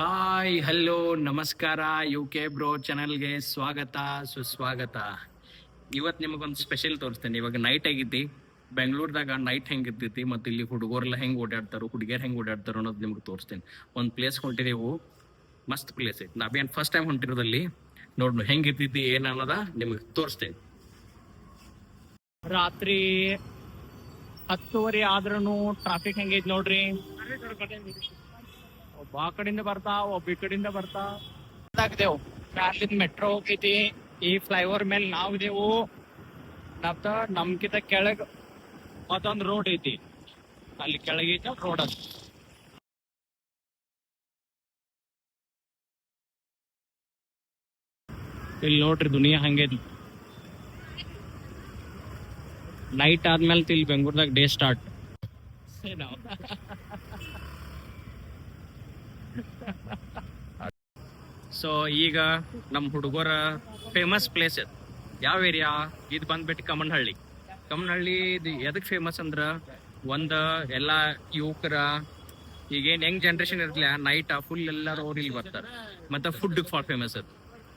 Hi hello ನಮಸ್ಕಾರ U K bro ಚಾನಲ್ಗೆ ಸ್ವಾಗತ ಸುಸ್ವಾಗತ. ಇವತ್ತು ನಿಮಗೊಂದು ಸ್ಪೆಷಲ್ ತೋರಿಸ್ತೇನೆ. ಇವಾಗ ನೈಟ್ ಆಗಿದ್ದಿ ಬೆಂಗಳೂರದಾಗ ನೈಟ್ ಹೆಂಗೆ ಇರ್ತೈತಿ ಮತ್ತು ಇಲ್ಲಿ ಹುಡುಗರೆಲ್ಲ ಹೆಂಗೆ ಓಡಾಡ್ತಾರೋ ಹುಡುಗಿಯರು ಹೆಂಗೆ ಓಡಾಡ್ತಾರೋ ಅನ್ನೋದು ನಿಮ್ಗೆ ತೋರಿಸ್ತೇನೆ. ಒಂದು ಪ್ಲೇಸ್ ಹೊಂಟಿದೆವು, ಮಸ್ತ್ ಪ್ಲೇಸ್ ಐತಿ. ನಾವೇನು ಫಸ್ಟ್ ಟೈಮ್ ಹೊಂಟಿರೋದಲ್ಲಿ ನೋಡ್ ಹೆಂಗೆ ಇರ್ತೈತಿ ಏನು ಅನ್ನೋದ ನಿಮಗೆ ತೋರಿಸ್ತೇನೆ. ರಾತ್ರಿ 10:30 ಆದ್ರೂ ಟ್ರಾಫಿಕ್ ಹೆಂಗೈತಿ ನೋಡ್ರಿ. ಒಬ್ಬ ಆ ಕಡೆಯಿಂದ ಬರ್ತಾ ಒಬ್ಬ ಈ ಕಡೆಯಿಂದ ಬರ್ತಾ ಇದೇವು. ಮೆಟ್ರೋ ಹೋಗೈತಿ. ಈ ಫ್ಲೈಓವರ್ ಮೇಲೆ ನಾವ್ ಇದೇವು. ನಮ್ಕಿಂತ ಕೆಳಗ್ ಮತ್ತೊಂದು ರೋಡ್ ಐತಿ, ಅಲ್ಲಿ ಕೆಳಗೈತಿ ರೋಡ್ ಅದು. ಇಲ್ಲಿ ನೋಡ್ರಿ ದುನಿಯಾ ಹಂಗೈತಿ. ನೈಟ್ ಆದ್ಮೇಲೆ ಇಲ್ಲಿ ಬೆಂಗಳೂರದಾಗ ಡೇ ಸ್ಟಾರ್ಟ್. ಸೊ ಈಗ ನಮ್ಮ ಹುಡುಗರ ಫೇಮಸ್ ಪ್ಲೇಸ್ ಯಾವ ಏರಿಯಾ ಇದು ಬಂದ್ಬಿಟ್ಟು ಕಮ್ಮನಹಳ್ಳಿ. ಇದು ಎದಕ್ ಫೇಮಸ್ ಅಂದ್ರ ಒಂದ್ ಎಲ್ಲಾ ಯುವಕರ ಈಗೇನ್ ಯಂಗ್ ಜನರೇಷನ್ ಇರ್ಲಿಲ್ಲ, ನೈಟ್ ಫುಲ್ ಎಲ್ಲಾರು ಅವ್ರು ಇಲ್ಲಿ ಬರ್ತಾರೆ. ಮತ್ತೆ ಫುಡ್ ಫಾರ್ ಫೇಮಸ್ ಅದು.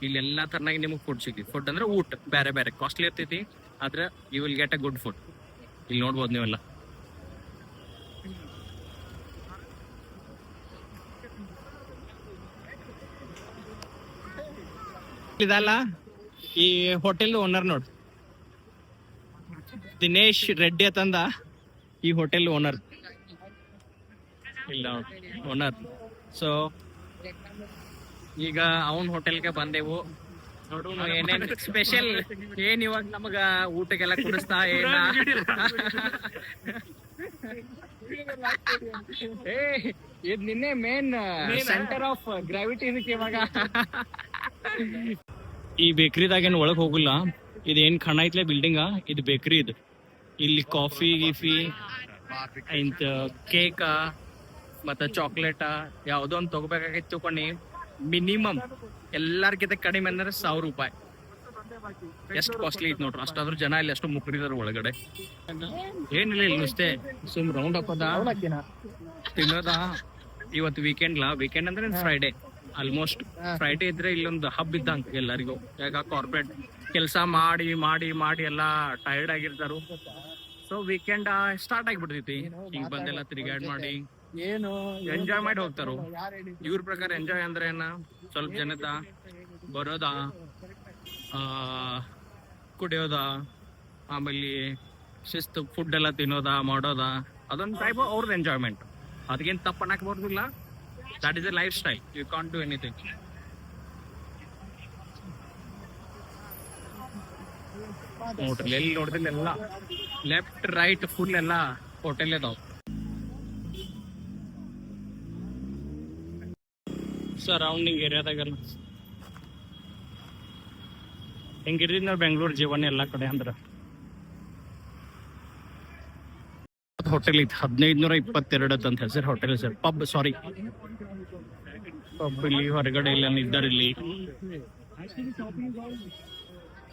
ಇಲ್ಲಿ ಎಲ್ಲಾ ತರನಾಗಿ ನಿಮಗೆ ಫುಡ್ ಸಿಗ್ತಿ. ಫುಡ್ ಅಂದ್ರೆ ಊಟ ಬೇರೆ ಬೇರೆ ಕಾಸ್ಟ್ಲಿ ಇರ್ತೈತಿ, ಆದ್ರೆ you will get a good food. ಇಲ್ಲಿ ನೋಡ್ಬೋದು ನೀವೆಲ್ಲ. ಇದಲ್ಲ ಈ ಹೋಟೆಲ್ ಓನರ್ ನೋಡ್, ದಿನೇಶ್ ರೆಡ್ಡಿ ಅಂತಂದ ಈ ಹೋಟೆಲ್ ಓನರ್. ಇಲ್ಲ ಓನರ್. ಸೊ ಈಗ ಅವನ್ ಹೋಟೆಲ್ಗೆ ಬಂದೆವು. ನೋಡು ಏನೇನ್ ಸ್ಪೆಷಲ್ ಏನ್ ಇವಾಗ ನಮಗ ಊಟಕ್ಕೆಲ್ಲ ಕುಡಿಸ್ತಾ ಏನ. ಇದು ನಿನ್ನೆ ಮೇನ್ ಸೆಂಟರ್ ಆಫ್ ಗ್ರಾವಿಟಿ ಇದಕ್ಕೆ ಇವಾಗ. ಈ ಬೇಕ್ರಿದಾಗ ಏನ್ ಒಳಗ್ ಹೋಗಿಲ್ಲ. ಇದೇನ್ ಖಾನ ಐತ್ಲೆ ಬಿಲ್ಡಿಂಗ್, ಇದು ಬೇಕ್ರಿ. ಇದು ಇಲ್ಲಿ ಕಾಫಿ ಗೀಫಿ ಇಂತ ಕೇಕ ಮತ್ತ ಚಾಕ್ಲೇಟ ಯಾವ್ದೋ ಒಂದು ತಗೋಬೇಕಾಗಿತ್ತು ತಗೊಂಡು ಮಿನಿಮಮ್ ಎಲ್ಲಾರ್ಗಿಂತ ಕಡಿಮೆ ಅಂದ್ರೆ 1000 ರೂಪಾಯಿ. ಎಷ್ಟು ಕಾಸ್ಟ್ಲಿ ಐತ್ ನೋಡ್ರಿ. ಅಷ್ಟಾದ್ರೂ ಜನ ಇಲ್ಲಿ ಅಷ್ಟು ಮುಕ್ರಿದಾರ ಒಳಗಡೆ. ಏನಿಲ್ಲ ಇಲ್ಲಿ ಅಷ್ಟೇ ಸುಮ್ ರೌಂಡ್ ಹಾಕೋದ ತಿನ್ನೋದ. ಇವತ್ತು ವೀಕೆಂಡ್ ಅಂದ್ರೆ ಫ್ರೈಡೆ. ಆಲ್ಮೋಸ್ಟ್ ಫ್ರೈಡೆ ಇದ್ರೆ ಇಲ್ಲೊಂದು ಹಬ್ ಇದ್ದಂಗ ಎಲ್ಲರಿಗೂ. ಯಾಕ ಕಾರ್ಪೊರೇಟ್ ಕೆಲಸ ಮಾಡಿ ಮಾಡಿ ಮಾಡಿ ಎಲ್ಲಾ ಟೈರ್ಡ್ ಆಗಿರ್ತಾರು. ಸೊ ವೀಕೆಂಡ್ ಸ್ಟಾರ್ಟ್ ಆಗಿಬಿಡ್ತೈತಿ. ಹಿಂಗ್ ಬಂದೆಲ್ಲ ತಿರುಗಾಡ್ ಮಾಡಿ ಏನು ಎಂಜಾಯ್ ಮಾಡಿ ಹೋಗ್ತಾರು. ಇವ್ರ ಪ್ರಕಾರ ಎಂಜಾಯ್ ಅಂದ್ರೆ ಏನ, ಸ್ವಲ್ಪ ಜನದ ಬರೋದ, ಕುಡಿಯೋದ, ಆಮೇಲೆ ಶಿಸ್ತು ಫುಡ್ ಎಲ್ಲ ತಿನ್ನೋದ ಮಾಡೋದ, ಅದೊಂದು ಟೈಪ್ ಅವ್ರದ್ದು ಎಂಜಾಯ್ಮೆಂಟ್. ಅದಕ್ಕೇನು ತಪ್ಪು ಅನ್ನಕ್ ಬರ್ದಿಲ್ಲ. That is a lifestyle. You can't do anything. ನೋಡ್ರಿ ಎಲ್ಲಿ ನೋಡಿದ್ರೆ ಎಲ್ಲ ಲೆಫ್ಟ್ ರೈಟ್ ಫುಲ್ ಎಲ್ಲ ಹೋಟೆಲ್ ಇದಾವ. ಸರೌಂಡಿಂಗ್ ಏರಿಯಾದಾಗೆಲ್ಲ ಹೆಂಗಿರಿದ್ ನಾವು ಬೆಂಗಳೂರು ಜೀವನ ಎಲ್ಲ ಕಡೆ ಅಂದ್ರ. ಹೋಟೆಲ್ ಇತ್ತು 1522 ಅಂತ ಹೆಸರು ಹೋಟೆಲ್ ಸರ್. ಪಬ್ ಇಲ್ಲಿ ಹೊರಗಡೆ ಇಲ್ಲ ಇದ್ದಾರೆ ಇಲ್ಲಿ.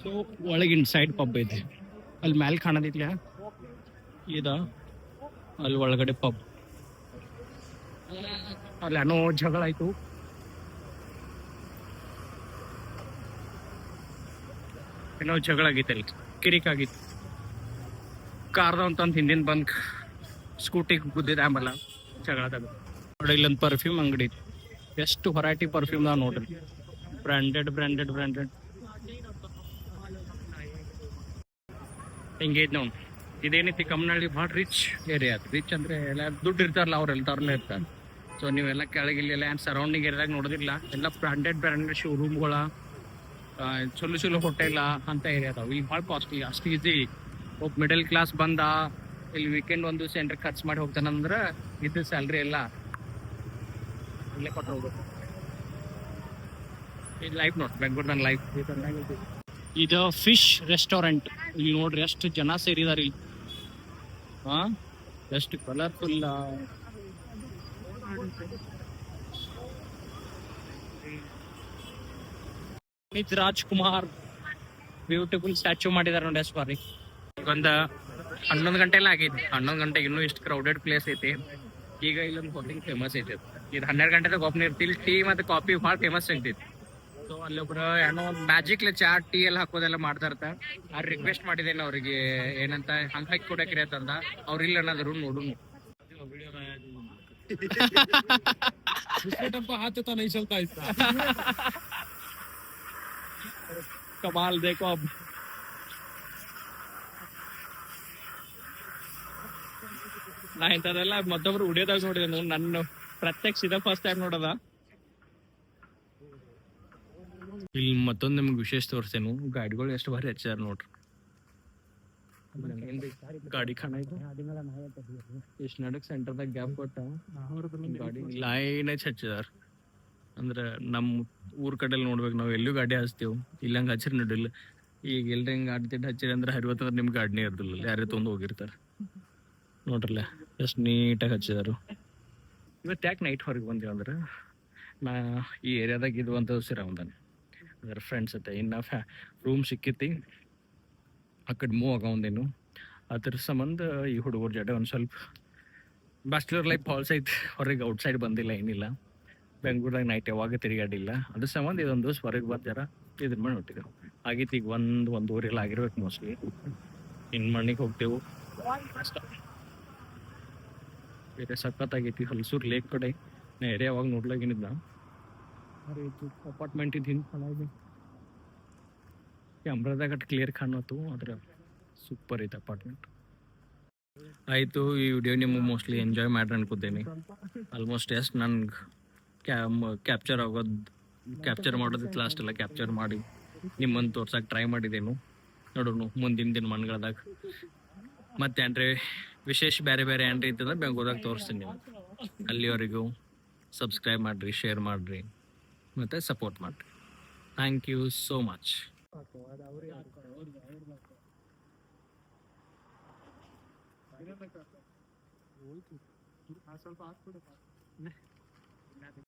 ಸೊ ಒಳಗಿನ ಸೈಡ್ ಪಬ್ ಐತಿ. ಅಲ್ಲಿ ಮ್ಯಾಲ್ ಕಾಣದಿಲ್ಲ ಅಲ್ಲಿ ಒಳಗಡೆ ಪಬ್. ಅಲ್ಲಿ ಏನೋ ಜಗಳ ಆಯ್ತು. ಏನೋ ಜಗಳ ಆಗಿತ್ತು ಅಲ್ಲಿ, ಕಿರಿಕ್ ಆಗಿತ್ತು. ಕಾರ್ದ ಅಂತಂದು ಹಿಂದಿನ ಬಂದ್ ಸ್ಕೂಟಿಗೆ ಗುದ್ದಿದೆ. ಆಮೇಲೆ ಜಗಳದಾಗ ನೋಡಿ ಇಲ್ಲೊಂದು ಪರ್ಫ್ಯೂಮ್ ಅಂಗಡಿ. ಎಷ್ಟು ಹೊರೈಟಿ ಪರ್ಫ್ಯೂಮ್ ನಾವು ನೋಡ್ರಿ. ಬ್ರ್ಯಾಂಡೆಡ್ ಹಿಂಗೈತ್ ನಾವು. ಇದೇನೈತಿ ಕಮ್ಮನಹಳ್ಳಿ ಭಾಳ ರಿಚ್ ಏರಿಯಾ. ರಿಚ್ ಅಂದ್ರೆ ಎಲ್ಲ ದುಡ್ಡು ಇರ್ತಾರಲ್ಲ ಅವ್ರು ಎಲ್ಲರಲ್ಲೇ ಇರ್ತಾರೆ. ಸೊ ನೀವೆಲ್ಲ ಕೆಳಗಿಲ್ಲ ಏನು ಸರೌಂಡಿಂಗ್ ಏರಿಯಾದಾಗ ನೋಡೋದಿಲ್ಲ. ಎಲ್ಲ ಬ್ರ್ಯಾಂಡೆಡ್ ಶೋರೂಮ್ಗಳ, ಚಲೋ ಹೋಟೆಲ್ ಅಂತ ಏರಿಯಾ ಅದಾವ. ಇಲ್ಲಿ ಭಾಳ ಕಾಸ್ಟ್ಲಿ. ಅಷ್ಟು ಈಸಿ ಒಬ್ಬ ಮಿಡಲ್ ಕ್ಲಾಸ್ ಬಂದ ಇಲ್ಲಿ ವೀಕೆಂಡ್ ಒಂದು ಸೆಂಟ್ರ್ ಖರ್ಚು ಮಾಡಿ ಹೋಗ್ತಾನಂದ್ರೆ ಇದು ಸ್ಯಾಲ್ರಿ ಎಲ್ಲ ಇಲ್ಲೇ ಕೊಟ್ಟು ಹೋಗ್ಬೇಕು. ಇದು ಲೈಫ್ ನೋಡಿ ಬೆಂಗಳೂರಿನ ಲೈಫ್. ಇದು ಫಿಶ್ ರೆಸ್ಟೋರೆಂಟ್. ಇಲ್ಲಿ ನೋಡ್ರಿ ಎಷ್ಟು ಜನ ಸೇರಿದಾರೆ ಇಲ್ಲಿ. ಎಷ್ಟು ಕಲರ್ಫುಲ್. ರಾಜ್ಕುಮಾರ್ ಬ್ಯೂಟಿಫುಲ್ ಸ್ಟ್ಯಾಚು ಮಾಡಿದಾರೆ ನೋಡಿ. ಎಷ್ಟು ಬಾರಿ. ಒಂದು 11 ಗಂಟೆ ಎಲ್ಲ ಆಗೈತಿ. 11 ಗಂಟೆಗೆ ಇನ್ನೂ ಇಷ್ಟು ಕ್ರೌಡೆಡ್ ಪ್ಲೇಸ್ ಐತಿ. ಈಗ ಇಲ್ಲೊಂದು ಹೋಟೆಲ್ ಫೇಮಸ್ ಐತಿ. ಇದು 12 ಗಂಟೆದಾಗ ಓಪನ್ ಇರ್ತಿಲ್ಲ. ಟೀ ಮತ್ತು ಕಾಫಿ ಭಾಳ ಫೇಮಸ್ ಆಗ್ತೈತಿ. ಸೊ ಅಲ್ಲೊಬ್ರು ಏನೋ ಮ್ಯಾಜಿಕ್ಲೆ ಚಾ ಟೀ ಎಲ್ಲ ಹಾಕೋದೆಲ್ಲ ಮಾಡ್ತಾ ಇರ್ತಾರೆ. ಆ ರಿಕ್ವೆಸ್ಟ್ ಮಾಡಿದ್ದೇನೆ ಅವ್ರಿಗೆ ಏನಂತ ಹಂಗೆ ಹಾಕಿ ಕೊಡಕ್ರಿ ಅಂತಂದ. ಅವ್ರು ಇಲ್ಲ ಅನ್ನೋದ್ರು ನೋಡು. हाथ तो नहीं चलता इसका. कमाल देखो अब. ನಾ ಇಂಥದೆಲ್ಲ ಮತ್ತೊಬ್ರು ಉಡಿಯೋದಾಗ ನೋಡಿದೆ. ನನ್ನ ಪ್ರತ್ಯಕ್ಷ ಇದ ಫಸ್ಟ್ ಟೈಮ್ ನೋಡದ. ಇಲ್ಲಿ ಮತ್ತೊಂದು ನಿಮ್ಗೆ ವಿಶೇಷ ತೋರಿಸ್ತೇನು. ಗಾಡಿಗಳು ಎಷ್ಟು ಭಾರಿ ಹಚ್ಚಾರ ನೋಡ್ರಿ. ಗಾಡಿ ಖಾನ ಐತೆ ಎಷ್ಟು ನಡಕ್ ಸೆಂಟರ್ದಾಗ ಗ್ಯಾಪ್ ಕೊಟ್ಟ ಗಾಡಿ ಲೈನ್ ಹಚ್ಚಿದಾರ. ಅಂದ್ರೆ ನಮ್ಮ ಊರ್ ಕಡೆಯಲ್ಲಿ ನೋಡ್ಬೇಕು ನಾವು ಎಲ್ಲೂ ಗಾಡಿ ಹಚ್ತೇವ್. ಇಲ್ಲಂಗೆ ಹಚ್ಚಿರ್ ನಡಿಲ್ಲ. ಈಗ ಎಲ್ರಿ ಹಿಂಗೆ ಗಾಡಿ ತಿಟ್ಟು ಹಚ್ಚಿರಿ ಅಂದ್ರೆ ಹರಿವತ್ತಂದ್ರೆ ನಿಮ್ಗೆ ಗಾಡಿನೇ ಇರ್ದಿಲ್ಲ. ಯಾರೇ ತೊಗೊಂಡು ಹೋಗಿರ್ತಾರೆ ನೋಡ್ರಲ್ಲ ಎಷ್ಟು ನೀಟಾಗಿ ಹಚ್ಚಿದಾರು. ಇವತ್ತು ಯಾಕೆ ನೈಟ್ ಹೊರಗೆ ಬಂದೇವು ಅಂದ್ರೆ ನಾ ಈ ಏರಿಯಾದಾಗ ಇದು ಅಂತ ಸಿರಾಮದಾನ ಅದರ ಫ್ರೆಂಡ್ಸ್ ಐತೆ. ಇನ್ನು ರೂಮ್ ಸಿಕ್ಕಿತಿ ಆ ಕಡೆ ಮೂವ್ ಆಗೋಂದೇನು ಅದ್ರ ಸಂಬಂಧ ಈ ಹುಡುಗರ ಜೊತೆ ಒಂದು ಸ್ವಲ್ಪ ಬ್ಯಾಚುಲರ್ ಲೈಫ್ ಫಾಲ್ಸ್ ಐತಿ. ಹೊರಗೆ ಔಟ್ಸೈಡ್ ಬಂದಿಲ್ಲ ಏನಿಲ್ಲ. ಬೆಂಗ್ಳೂರಾಗ ನೈಟ್ ಯಾವಾಗ ತಿರುಗಾಡಿಲ್ಲ. ಅದ್ರ ಸಂಬಂಧ ಇದೊಂದು ದಿವಸ ಹೊರಗೆ ಬಂದಾರ ಇದ್ರ ಮಾಡಿ ಹೊಟ್ಟಿಗೆ ಆಗೈತಿ. ಈಗ ಒಂದೂವರೆ ಎಲ್ಲ ಆಗಿರ್ಬೇಕು ಮೋಸ್ಟ್ಲಿ. ಇನ್ನು ಮನೆಗೆ ಹೋಗ್ತೇವೆ ಅಷ್ಟ. ಬೇರೆ ಸಖತ್ತಾಗೈತಿ. ಹಲಸೂರು ಲೇಕ್ ಕಡೆ ನಾ ಏರಿಯಾ ಯಾವಾಗ ನೋಡ್ಲಾಗೇನಿದ್ದ. ಅಪಾರ್ಟ್ಮೆಂಟ್ ಇದು ಹಿಂದೆ ಕಾಣಾಗಿದೆ. ಕ್ಯಾಮ್ರಾದಾಗ ಕ್ಲಿಯರ್ ಕಾಣತ್ತು. ಅದ್ರ ಸೂಪರ್ ಐತೆ ಅಪಾರ್ಟ್ಮೆಂಟ್. ಆಯಿತು, ಈ ವಿಡಿಯೋ ನಿಮ್ಗೆ ಮೋಸ್ಟ್ಲಿ ಎಂಜಾಯ್ ಮಾಡ್ರಿ ಅನ್ಕೋತೀನಿ. ಆಲ್ಮೋಸ್ಟ್ ಎಷ್ಟು ನನ್ಗೆ ಕ್ಯಾಪ್ಚರ್ ಮಾಡೋದಿತ್ತು ಲಾಸ್ಟ್ ಎಲ್ಲ ಕ್ಯಾಪ್ಚರ್ ಮಾಡಿ ನಿಮ್ಮನ್ನು ತೋರ್ಸಕ್ಕೆ ಟ್ರೈ ಮಾಡಿದ್ದೇನು. ನೋಡೋಣ ಮುಂದಿನ ದಿನಮಾನಗಳದಾಗ ಮತ್ತೆ ಏನ್ರಿ ವಿಶೇಷ ಬೇರೆ ಬೇರೆ ಏನ್ರಿ ಇತ್ತಂದ್ರೆ ಬೆಂಗಳೂರಾಗ ತೋರಿಸ್ತೀನಿ ನೀವು. ಅಲ್ಲಿವರೆಗೂ ಸಬ್ಸ್ಕ್ರೈಬ್ ಮಾಡಿರಿ, ಶೇರ್ ಮಾಡಿರಿ ಮತ್ತು ಸಪೋರ್ಟ್ ಮಾಡಿರಿ. Thank you so much. ಸ್ವಲ್ಪ